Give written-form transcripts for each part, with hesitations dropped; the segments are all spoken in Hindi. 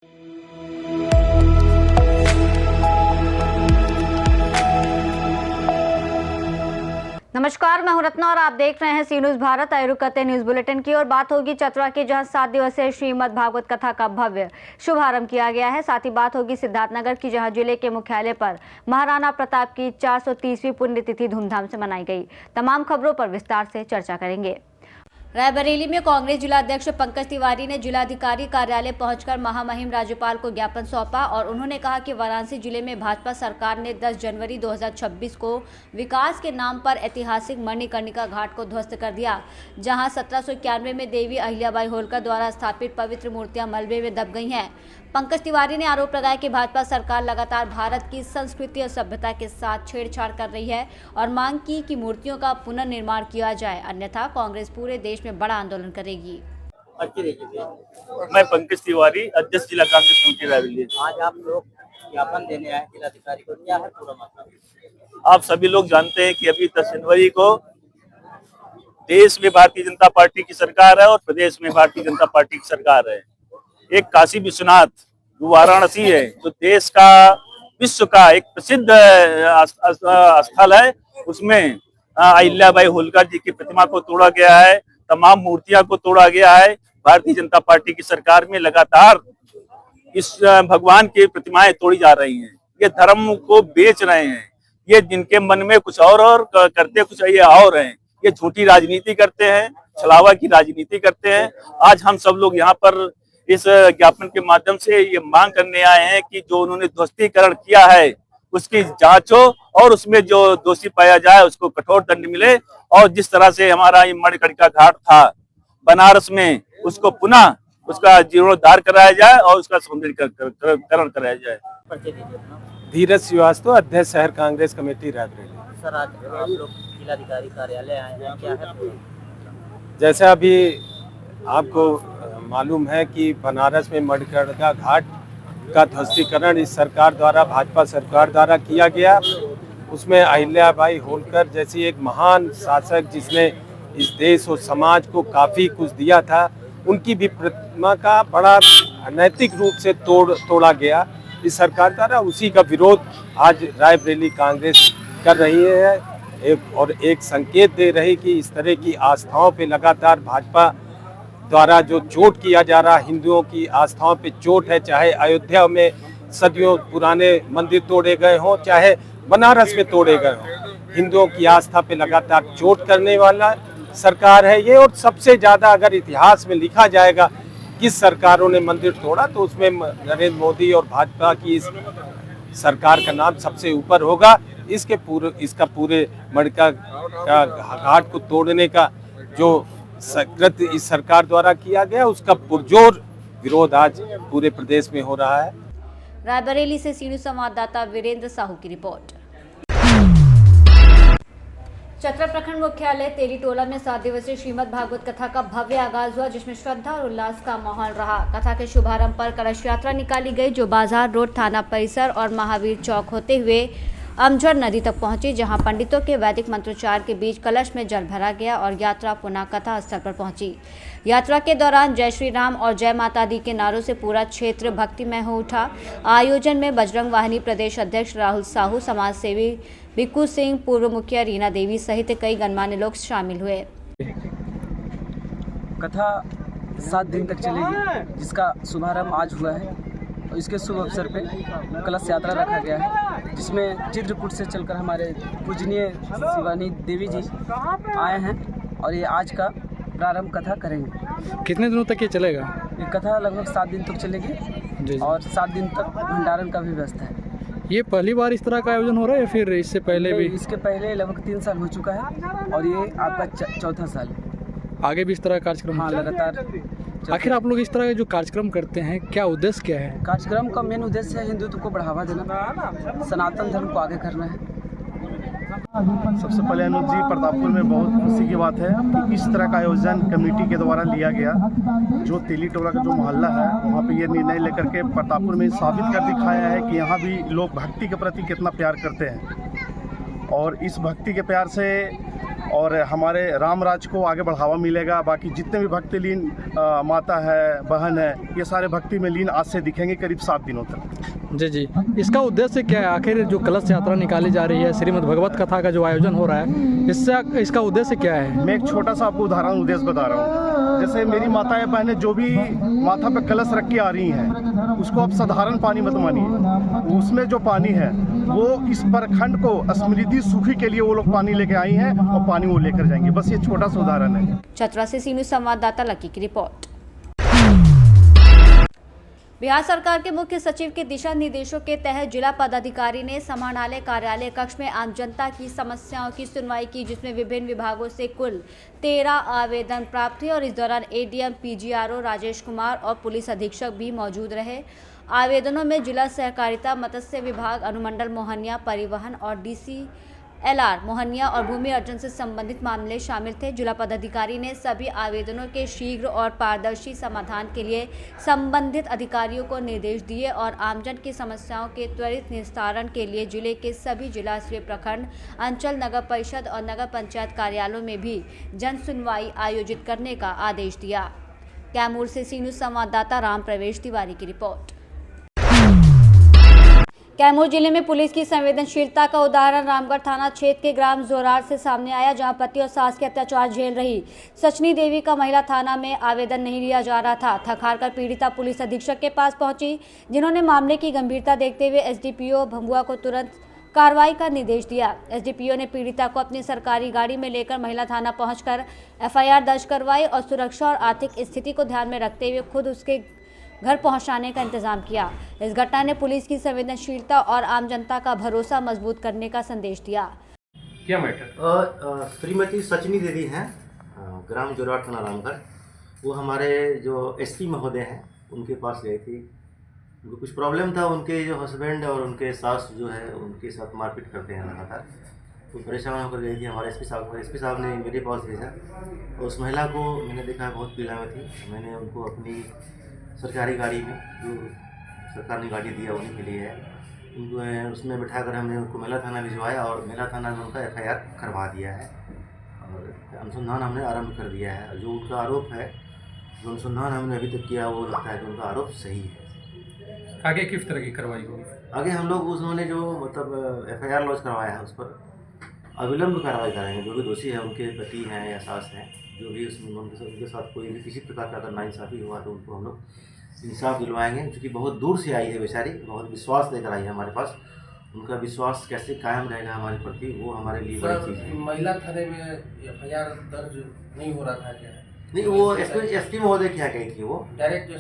नमस्कार, मैं हूं रत्ना और आप देख रहे हैं सी न्यूज भारत। आए रुक करते न्यूज बुलेटिन की और बात होगी चतरा की, जहां 7 दिवसीय श्रीमद् भागवत कथा का भव्य शुभारंभ किया गया है। साथ ही बात होगी सिद्धार्थनगर की, जहां जिले के मुख्यालय पर महाराणा प्रताप की 430वीं पुण्यतिथि धूमधाम से मनाई गई। तमाम खबरों पर विस्तार से चर्चा करेंगे। रायबरेली में कांग्रेस जिलाध्यक्ष पंकज तिवारी ने जिलाधिकारी कार्यालय पहुंचकर महामहिम राज्यपाल को ज्ञापन सौंपा और उन्होंने कहा कि वाराणसी जिले में भाजपा सरकार ने 10 जनवरी 2026 को विकास के नाम पर ऐतिहासिक मणिकर्णिका घाट को ध्वस्त कर दिया, जहां 1791 में देवी अहिल्याबाई होलकर द्वारा स्थापित पवित्र मूर्तियां मलबे में दब गई हैं। पंकज तिवारी ने आरोप लगाया कि भाजपा सरकार लगातार भारत की संस्कृति और सभ्यता के साथ छेड़छाड़ कर रही है और मांग की कि मूर्तियों का पुनर्निर्माण किया जाए, अन्यथा कांग्रेस पूरे देश में बड़ा आंदोलन करेगी। मैं पंकज तिवारी, अध्यक्ष जिला कांग्रेस कमेटी रायबरेली। आज आप लोग ज्ञापन देने आए जिलाधिकारी को, क्या है पूरा मामला? आप सभी लोग जानते हैं कि अभी 10 जनवरी को देश में भारतीय जनता पार्टी की सरकार है और प्रदेश में भारतीय जनता पार्टी की सरकार है। एक काशी विश्वनाथ जो वाराणसी है, जो देश का विश्व का एक प्रसिद्ध स्थल है, उसमें अहिल्याबाई होलकर जी की प्रतिमा को तोड़ा गया है, तमाम मूर्तियां को तोड़ा गया है। भारतीय जनता पार्टी की सरकार में लगातार इस भगवान की प्रतिमाएं तोड़ी जा रही हैं। ये धर्म को बेच रहे हैं, ये जिनके मन में कुछ और करते कुछ ये और हैं। ये झूठी राजनीति करते हैं, छलावा की राजनीति करते हैं। आज हम सब लोग यहाँ पर इस ज्ञापन के माध्यम से ये मांग करने आए हैं कि जो उन्होंने ध्वस्तीकरण किया है उसकी जांच हो और उसमें जो दोषी पाया जाए उसको कठोर दंड मिले, और जिस तरह से हमारा ये मणिकर्णिका घाट था बनारस में, उसको पुनः उसका जीर्णोद्धार कराया जाए और उसका सौंदर्यीकरण कराया जाए। धीरज श्रीवास्तव, अध्यक्ष शहर कांग्रेस कमेटी रायबरेली। सर, आज आप लोग जिलाधिकारी कार्यालय आए हैं, क्या है? जैसा अभी आपको मालूम है कि बनारस में मणिकर्णिका घाट का ध्वस्तीकरण इस सरकार द्वारा, भाजपा सरकार द्वारा किया गया। उसमें अहिल्याबाई होलकर जैसी एक महान शासक जिसने इस देश और समाज को काफ़ी कुछ दिया था, उनकी भी प्रतिमा का बड़ा अनैतिक रूप से तोड़ा गया इस सरकार द्वारा। उसी का विरोध आज रायबरेली कांग्रेस कर रही है एक संकेत दे रही कि इस तरह की आस्थाओं पे लगातार भाजपा द्वारा जो चोट किया जा रहा, हिंदुओं की आस्थाओं पे चोट है, चाहे अयोध्या में सदियों पुराने मंदिर तोड़े गए हों, चाहे बनारस में तोड़े गए हों, हिंदुओं की आस्था पे लगातार चोट करने वाला सरकार है ये। और सबसे ज़्यादा अगर इतिहास में लिखा जाएगा किस सरकारों ने मंदिर तोड़ा, तो उसमें नरेंद्र मोदी और भाजपा की इस सरकार का नाम सबसे ऊपर होगा। इसका पूरे मणिकर्णिका घाट को तोड़ने का जो कृत्य इस सरकार द्वारा किया गया, उसका पुरजोर विरोध आज पूरे प्रदेश में हो रहा है। रायबरेली से सी न्यूज संवाददाता वीरेंद्र साहू की रिपोर्ट। चतरा प्रखंड मुख्यालय तेलीटोला में 7 दिवसीय श्रीमद् भागवत कथा का भव्य आगाज हुआ, जिसमें श्रद्धा और उल्लास का माहौल रहा। कथा के शुभारंभ पर कलश यात्रा निकाली गई, जो बाजार रोड, थाना परिसर और महावीर चौक होते हुए अमझर नदी तक पहुंची, जहां पंडितों के वैदिक मंत्रोच्चार के बीच कलश में जल भरा गया और यात्रा पुनः कथा स्थल पर पहुंची। यात्रा के दौरान जय श्री राम और जय माता दी के नारों से पूरा क्षेत्र भक्तिमय हो उठा। आयोजन में बजरंग वाहिनी प्रदेश अध्यक्ष राहुल साहू, समाज सेवी बिक्कू सिंह, पूर्व मुखिया रीना देवी सहित कई गणमान्य लोग शामिल हुए। कथा 7 दिन तक चलेगी, जिसका शुभारंभ आज हुआ है और इसके शुभ अवसर पे कलश यात्रा रखा गया है, जिसमें चित्रकूट से चलकर हमारे पूजनीय शिवानी देवी जी आए हैं और ये आज का प्रारंभ कथा करेंगे। कितने दिनों तक ये चलेगा? ये कथा लगभग 7 दिन तक चलेगी और 7 दिन तक भंडारण का भी व्यवस्था है। ये पहली बार इस तरह का आयोजन हो रहा है या फिर इससे पहले भी? इसके पहले लगभग 3 साल हो चुका है और ये आपका चौथा साल है। आगे भी इस तरह का कार्यक्रम? हाँ, लगातार। आखिर आप लोग इस तरह के जो कार्यक्रम करते हैं, क्या उद्देश्य क्या है? कार्यक्रम का मेन उद्देश्य है हिंदुत्व को बढ़ावा देना, सनातन धर्म को आगे करना है। सबसे पहले अनुज जी, प्रतापपुर में बहुत खुशी की बात है कि इस तरह का आयोजन कमेटी के द्वारा लिया गया। जो तेलीटोला का जो मोहल्ला है, वहाँ पे ये निर्णय लेकर के प्रतापपुर में साबित कर दिखाया है कि यहाँ भी लोग भक्ति के प्रति कितना प्यार करते हैं और इस भक्ति के प्यार से और हमारे रामराज को आगे बढ़ावा मिलेगा। बाकी जितने भी भक्ति लीन माता है, बहन है, ये सारे भक्ति में लीन आज से दिखेंगे करीब 7 दिनों तक। जी जी, इसका उद्देश्य क्या है? आखिर जो कलश यात्रा निकाली जा रही है, श्रीमद् भगवत कथा का जो आयोजन हो रहा है, इसका उद्देश्य क्या है? मैं एक छोटा सा आपको उदाहरण उद्देश्य बता रहा हूँ। जैसे मेरी माताएं बहनें जो भी माथा पे कलश रख के आ रही हैं, उसको आप साधारण पानी मत मानिए। उसमें जो पानी है वो इस प्रखंड को समृद्धि सुखी के लिए वो लोग पानी लेके आई हैं और पानी वो लेकर जाएंगे। बस ये छोटा सा उदाहरण है। चतरा से सी न्यूज़ संवाददाता लकी की रिपोर्ट। बिहार सरकार के मुख्य सचिव के दिशा निर्देशों के तहत जिला पदाधिकारी ने समाहरणालय कार्यालय कक्ष में आम जनता की समस्याओं की सुनवाई की, जिसमें विभिन्न विभागों से कुल 13 आवेदन प्राप्त हुए और इस दौरान एडीएम पीजीआरओ राजेश कुमार और पुलिस अधीक्षक भी मौजूद रहे। आवेदनों में जिला सहकारिता, मत्स्य विभाग, अनुमंडल मोहनिया, परिवहन और DCLR मोहनिया और भूमि अर्जन से संबंधित मामले शामिल थे। जिला पदाधिकारी ने सभी आवेदनों के शीघ्र और पारदर्शी समाधान के लिए संबंधित अधिकारियों को निर्देश दिए और आमजन की समस्याओं के त्वरित निस्तारण के लिए जिले के सभी जिला स्तरीय प्रखंड, अंचल, नगर परिषद और नगर पंचायत कार्यालयों में भी जन सुनवाई आयोजित करने का आदेश दिया। कैमूर से सी न्यूज़ संवाददाता राम प्रवेश तिवारी की रिपोर्ट। कैमूर जिले में पुलिस की संवेदनशीलता का उदाहरण रामगढ़ थाना क्षेत्र के ग्राम जोरार से सामने आया, जहां पति और सास के अत्याचार झेल रही सचनी देवी का महिला थाना में आवेदन नहीं लिया जा रहा था। थक हार कर पीड़िता पुलिस अधीक्षक के पास पहुंची, जिन्होंने मामले की गंभीरता देखते हुए SDPO भंगुआ को तुरंत कार्रवाई का निर्देश दिया। SDPO ने पीड़िता को अपनी सरकारी गाड़ी में लेकर महिला थाना पहुंचकर FIR दर्ज करवाई और सुरक्षा और आर्थिक स्थिति को ध्यान में रखते हुए खुद उसके घर पहुंचाने का इंतजाम किया। इस घटना ने पुलिस की संवेदनशीलता और आम जनता का भरोसा मजबूत करने का संदेश दिया। क्या मैटर? श्रीमती सचनी देवी हैं, ग्राम जोरार थाना रामगढ़। वो हमारे जो SP महोदय हैं उनके पास गई थी। उनको कुछ प्रॉब्लम था, उनके जो हस्बैंड और उनके सास जो है उनके साथ मारपीट करते हैं लगातार, तो परेशान होकर गई थी हमारे SP साहब को। SP साहब ने मेरे पास भेजा। उस महिला को मैंने देखा बहुत पीड़ा में थी। मैंने उनको अपनी सरकारी गाड़ी में, जो सरकार ने गाड़ी दिया उन्हीं के लिए है, उनको उसमें बिठाकर हमने उनको महिला थाना भिजवाया और महिला थाना में उनका FIR करवा दिया है और अनुसंधान हमने आरंभ कर दिया है। जो उनका आरोप है, जो अनुसंधान हमने अभी तक किया, वो लगता है कि उनका आरोप सही है। आगे किस तरह की कार्रवाई होगी? आगे हम लोग उन्होंने जो मतलब FIR लॉन्च करवाया है उस पर अविलंब कार्रवाई करेंगे। जो भी दोषी है, उनके पति हैं या सास हैं, जो भी उसमें उनके साथ कोई भी किसी प्रकार का अगर नाइंसाफ़ी हुआ तो उनको हम लोग इंसाफ दिलवाएंगे। क्योंकि बहुत दूर से आई है बेचारी, बहुत विश्वास लेकर आई है हमारे पास। उनका विश्वास कैसे कायम रहेगा हमारे प्रति, वो हमारे लिए बड़ी चीज़ है। महिला थाने में FIR दर्ज नहीं हो रहा था क्या? नहीं, वो SP महोदय क्या कही थी, वो डायरेक्ट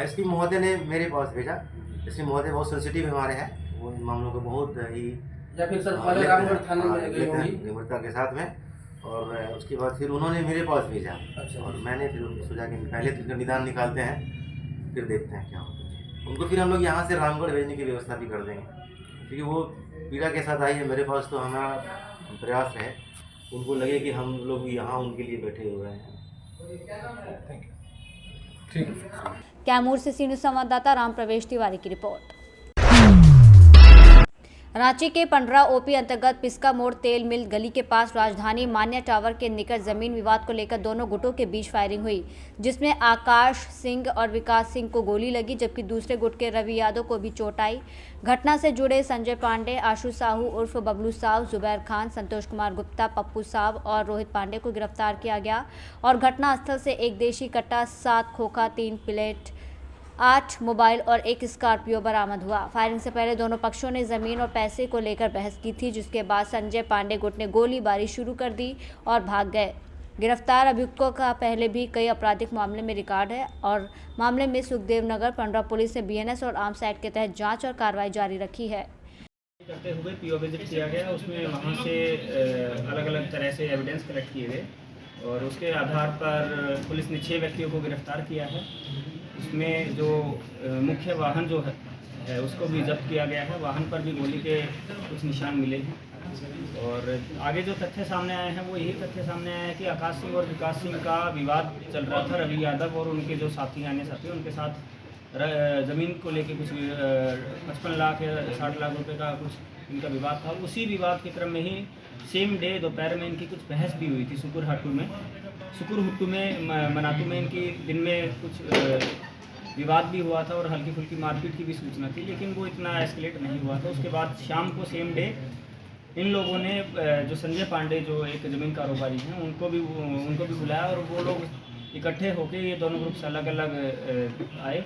SP महोदय ने मेरे पास भेजा। SP महोदय बहुत सेंसिटिव हमारे हैं, वो इन मामलों को बहुत ही या फिर सर पहले रामगढ़ थाने में गई होंगी निम्रता के साथ में, और उसके बाद फिर उन्होंने मेरे पास भेजा। अच्छा। और मैंने फिर उनको सोचा कि पहले तो निदान निकालते हैं, फिर देखते हैं क्या होता है। उनको फिर हम लोग यहाँ से रामगढ़ भेजने की व्यवस्था भी कर देंगे, क्योंकि वो पीड़ा के साथ आई है मेरे पास। तो हमारा प्रयास है उनको लगे कि हम लोग यहाँ उनके लिए बैठे हुए हैं। ठीक। कैमूर से सी न्यूज़ संवाददाता राम प्रवेश तिवारी की रिपोर्ट। रांची के पंडरा OP अंतर्गत पिस्का मोड़ तेल मिल गली के पास राजधानी मान्या टावर के निकट जमीन विवाद को लेकर दोनों गुटों के बीच फायरिंग हुई, जिसमें आकाश सिंह और विकास सिंह को गोली लगी, जबकि दूसरे गुट के रवि यादव को भी चोट आई। घटना से जुड़े संजय पांडे, आशु साहू उर्फ बबलू साहब, जुबैर खान, संतोष कुमार गुप्ता, पप्पू साहब और रोहित पांडे को गिरफ्तार किया गया और घटनास्थल से एक देशी कट्टा, 7 खोखा, 3 प्लेट, 8 मोबाइल और 1 स्कॉर्पियो बरामद हुआ। फायरिंग से पहले दोनों पक्षों ने जमीन और पैसे को लेकर बहस की थी, जिसके बाद संजय पांडे गुट ने गोलीबारी शुरू कर दी और भाग गए। गिरफ्तार अभियुक्तों का पहले भी कई आपराधिक मामले में रिकॉर्ड है और मामले में सुखदेव नगर पंडरा पुलिस ने BNS और आर्म्स एक्ट के तहत जांच और कार्रवाई जारी रखी है। करते हुए PO विजिट किया गया, उसमें वहाँ से अलग अलग तरह से एविडेंस कलेक्ट किए गए और उसके आधार पर पुलिस ने 6 व्यक्तियों को गिरफ्तार किया है। इसमें जो मुख्य वाहन जो है उसको भी जब्त किया गया है। वाहन पर भी गोली के कुछ निशान मिले हैं और आगे जो तथ्य सामने आए हैं वो यही तथ्य सामने आया है कि आकाश सिंह और विकास सिंह का विवाद चल रहा था। रवि यादव और उनके जो साथी अन्य साथी, उनके साथ ज़मीन को लेके कुछ 55 लाख या 60 लाख रुपए का कुछ इनका विवाद था। उसी विवाद के क्रम में ही सेम डे दोपहर में इनकी कुछ बहस भी हुई थी सुकुर हुट्टू में मनातू में इनकी दिन में कुछ विवाद भी हुआ था और हल्की फुल्की मारपीट की भी सूचना थी, लेकिन वो इतना एस्केलेट नहीं हुआ था। उसके बाद शाम को सेम डे इन लोगों ने जो संजय पांडे जो एक ज़मीन कारोबारी हैं उनको भी बुलाया और वो लोग इकट्ठे होकर ये दोनों ग्रुप्स अलग अलग आए,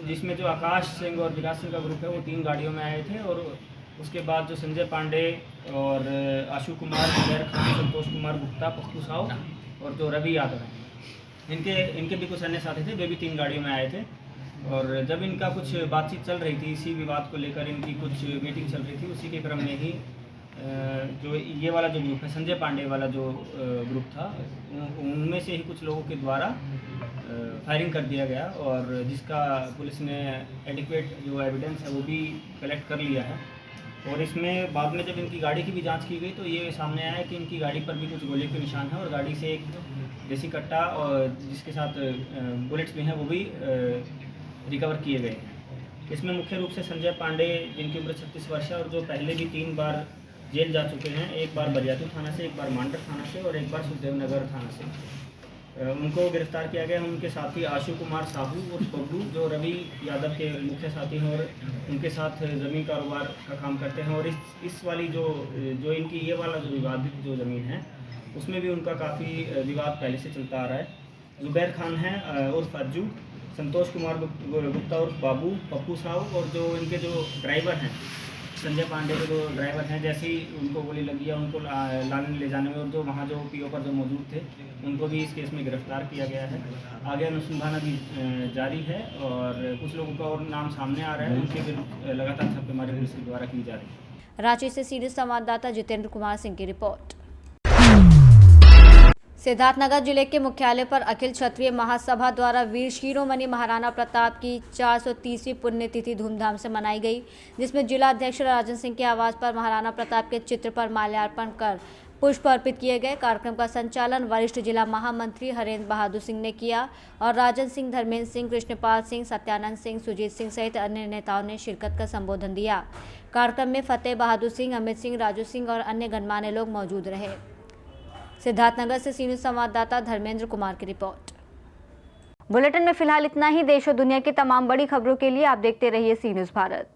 जिसमें जो आकाश सिंह और विकास सिंह का ग्रुप है वो 3 गाड़ियों में आए थे। और उसके बाद जो संजय पांडे और आशु कुमार, जुबैर खान, संतोष कुमार गुप्ता, पप्पू साहू और जो रवि यादव हैं, इनके भी कुछ अन्य साथी थे, वे भी 3 गाड़ियों में आए थे। और जब इनका कुछ बातचीत चल रही थी, इसी विवाद को लेकर इनकी कुछ मीटिंग चल रही थी, उसी के क्रम में ही जो ये वाला जो ग्रुप है, संजय पांडे वाला जो ग्रुप था, उनमें से ही कुछ लोगों के द्वारा फायरिंग कर दिया गया और जिसका पुलिस ने एडिक्वेट जो एविडेंस है वो भी कलेक्ट कर लिया है। और इसमें बाद में जब इनकी गाड़ी की भी जांच की गई तो ये सामने आया कि इनकी गाड़ी पर भी कुछ गोली के निशान हैं और गाड़ी से एक देसी कट्टा और जिसके साथ बुलेट्स भी हैं वो भी रिकवर किए गए हैं। इसमें मुख्य रूप से संजय पांडे, जिनकी उम्र 36 वर्ष है और जो पहले भी 3 बार जेल जा चुके हैं, एक बार बरियातू थाना से, एक बार मांडर थाना से और एक बार सुखदेव नगर थाना से, उनको गिरफ्तार किया गया। उनके साथी आशु कुमार साहू और बब्बू जो रवि यादव के मुख्य साथी हैं और उनके साथ ज़मीन कारोबार का काम करते हैं। और इस वाली जो इनकी ये वाला जो विवादित जो ज़मीन है उसमें भी उनका काफ़ी विवाद पहले से चलता आ रहा है। जुबैर खान है उर्फ अज्जू, संतोष कुमार गुप्ता उर्फ बाबू, पप्पू साहू और जो इनके जो ड्राइवर हैं, संजय पांडे के जो ड्राइवर हैं, जैसे ही उनको गोली लगी है उनको लाने ले जाने में और जो वहाँ जो पीओ पर जो मौजूद थे उनको भी इस केस में गिरफ्तार किया गया है। आगे अनुसंधान अभी जारी है और कुछ लोगों का और नाम सामने आ रहा है, उनके विरुद्ध लगातार छापेमारी पुलिस के द्वारा की जा रही है। रांची से सीनियर संवाददाता जितेंद्र कुमार सिंह की रिपोर्ट। सिद्धार्थनगर जिले के मुख्यालय पर अखिल क्षत्रिय महासभा द्वारा वीर शिरोमणि महाराणा प्रताप की 430वीं पुण्यतिथि धूमधाम से मनाई गई, जिसमें जिला अध्यक्ष राजन सिंह के आवास पर महाराणा प्रताप के चित्र पर माल्यार्पण कर पुष्प अर्पित किए गए। कार्यक्रम का संचालन वरिष्ठ जिला महामंत्री हरेंद्र बहादुर सिंह ने किया और राजन सिंह, धर्मेंद्र सिंह, कृष्णपाल सिंह, सत्यानंद सिंह, सुजीत सिंह सहित अन्य नेताओं ने शिरकत कर संबोधन दिया। कार्यक्रम में फतेह बहादुर सिंह, अमित सिंह, राजू सिंह और अन्य गणमान्य लोग मौजूद रहे। सिद्धार्थनगर से सीनियर संवाददाता धर्मेंद्र कुमार की रिपोर्ट। बुलेटिन में फिलहाल इतना ही। देश और दुनिया की तमाम बड़ी खबरों के लिए आप देखते रहिए सी न्यूज़ भारत।